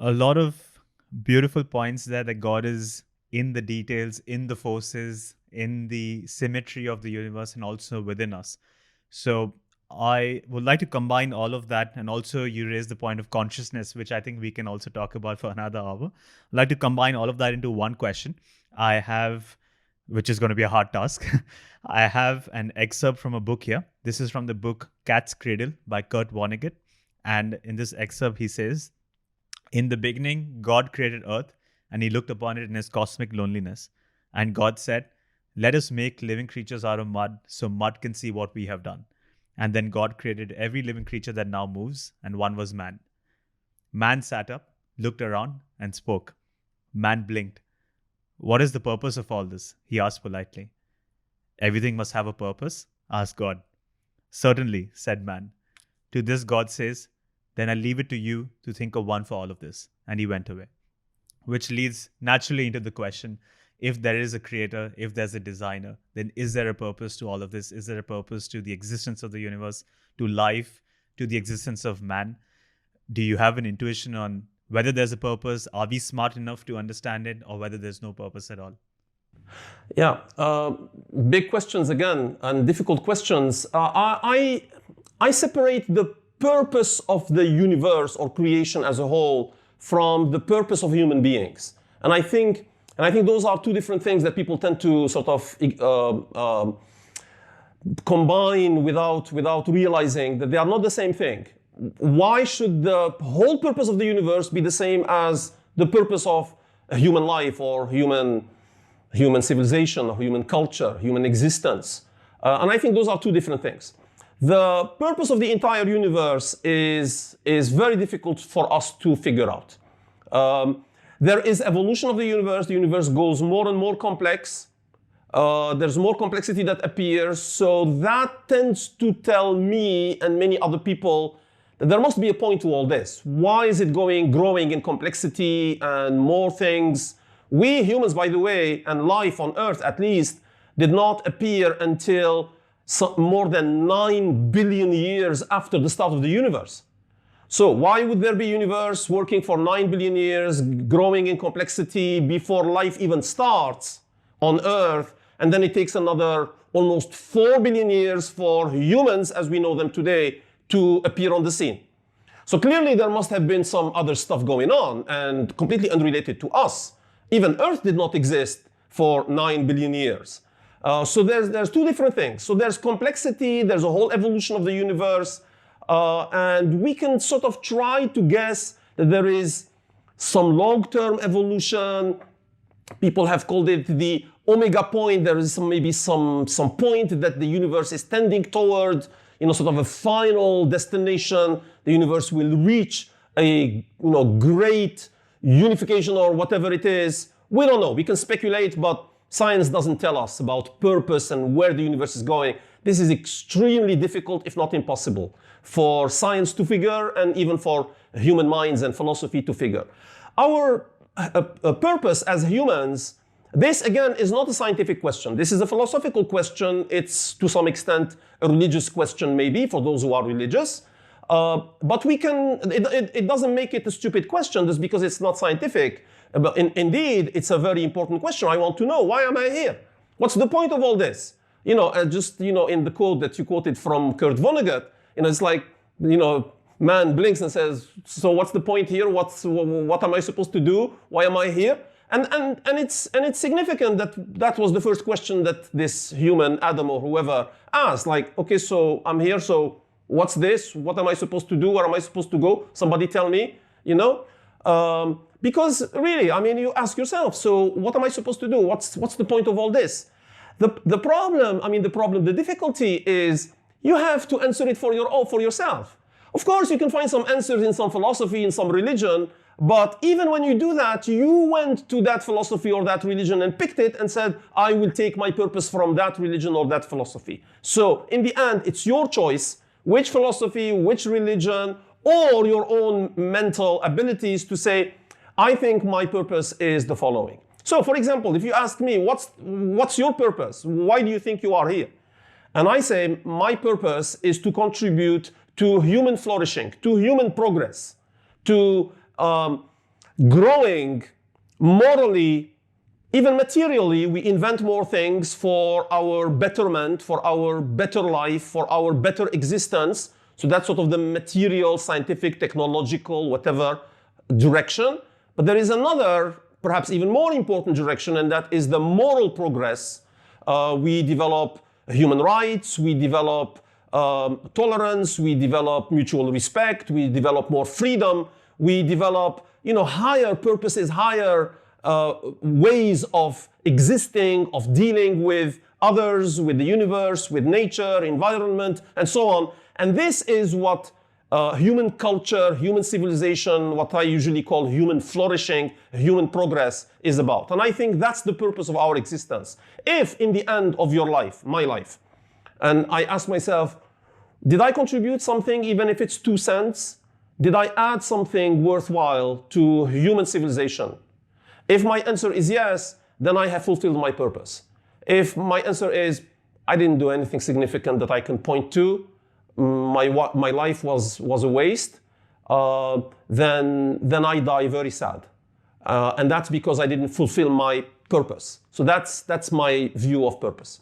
A lot of beautiful points there that God is in the details, in the forces, in the symmetry of the universe, and also within us. So I would like to combine all of that. And also, you raised the point of consciousness, which I think we can also talk about for another hour. I'd like to combine all of that into one question. I have, which is going to be a hard task. I have an excerpt from a book here. This is from the book Cat's Cradle by Kurt Vonnegut. And in this excerpt, he says, "In the beginning, God created earth, and he looked upon it in his cosmic loneliness. And God said, 'Let us make living creatures out of mud, so mud can see what we have done.' And then God created every living creature that now moves, and one was man. Man sat up, looked around, and spoke. Man blinked. 'What is the purpose of all this?' he asked politely. 'Everything must have a purpose?' asked God. 'Certainly,' said man. To this God says, 'Then I leave it to you to think of one for all of this.' And he went away. Which leads naturally into the question, if there is a creator, if there's a designer, then is there a purpose to all of this? Is there a purpose to the existence of the universe, to life, to the existence of man? Do you have an intuition on whether there's a purpose? Are we smart enough to understand it, or whether there's no purpose at all? Yeah, big questions again, and difficult questions. I separate the purpose of the universe or creation as a whole from the purpose of human beings. And I think those are two different things that people tend to sort of combine without realizing that they are not the same thing. Why should the whole purpose of the universe be the same as the purpose of human life or human civilization or human culture, human existence? And I think those are two different things. The purpose of the entire universe is very difficult for us to figure out. There is evolution of the universe. The universe goes more and more complex. There's more complexity that appears. So that tends to tell me and many other people that there must be a point to all this. Why is it growing in complexity and more things? We humans, by the way, and life on Earth at least, did not appear until more than 9 billion years after the start of the universe. So why would there be a universe working for 9 billion years, growing in complexity before life even starts on Earth, and then it takes another almost 4 billion years for humans as we know them today to appear on the scene? So clearly there must have been some other stuff going on and completely unrelated to us. Even Earth did not exist for 9 billion years. So there's two different things. So there's complexity, there's a whole evolution of the universe, and we can sort of try to guess that there is some long-term evolution. People have called it the omega point. There is maybe some point that the universe is tending toward, sort of a final destination. The universe will reach a great unification or whatever it is. We don't know. We can speculate, but science doesn't tell us about purpose and where the universe is going. This is extremely difficult, if not impossible, for science to figure and even for human minds and philosophy to figure. Our purpose as humans, this again is not a scientific question. This is a philosophical question. It's to some extent a religious question maybe for those who are religious. But it doesn't make it a stupid question just because it's not scientific. But indeed, it's a very important question. I want to know, why am I here? What's the point of all this? In the quote that you quoted from Kurt Vonnegut, it's like, man blinks and says, so what's the point here? What am I supposed to do? Why am I here? And it's significant that was the first question that this human, Adam or whoever, asked. Like, okay, so I'm here, so what's this? What am I supposed to do? Where am I supposed to go? Somebody tell me, because really, you ask yourself, so what am I supposed to do? What's the point of all this? The difficulty is you have to answer it for yourself. Of course, you can find some answers in some philosophy, in some religion, but even when you do that, you went to that philosophy or that religion and picked it and said, I will take my purpose from that religion or that philosophy. So in the end, it's your choice, which philosophy, which religion, or your own mental abilities to say, I think my purpose is the following. So for example, if you ask me, what's your purpose? Why do you think you are here? And I say, my purpose is to contribute to human flourishing, to human progress, to growing morally, even materially. We invent more things for our betterment, for our better life, for our better existence. So that's sort of the material, scientific, technological, whatever direction. But there is another, perhaps even more important direction, and that is the moral progress. We develop human rights, we develop tolerance, we develop mutual respect, we develop more freedom, we develop, higher purposes, higher ways of existing, of dealing with others, with the universe, with nature, environment, and so on. And this is what human culture, human civilization, what I usually call human flourishing, human progress is about. And I think that's the purpose of our existence. If in the end of your life, my life, and I ask myself, did I contribute something, even if it's 2 cents? Did I add something worthwhile to human civilization? If my answer is yes, then I have fulfilled my purpose. If my answer is, I didn't do anything significant that I can point to, my life was a waste, then I die very sad. And that's because I didn't fulfill my purpose. So that's my view of purpose.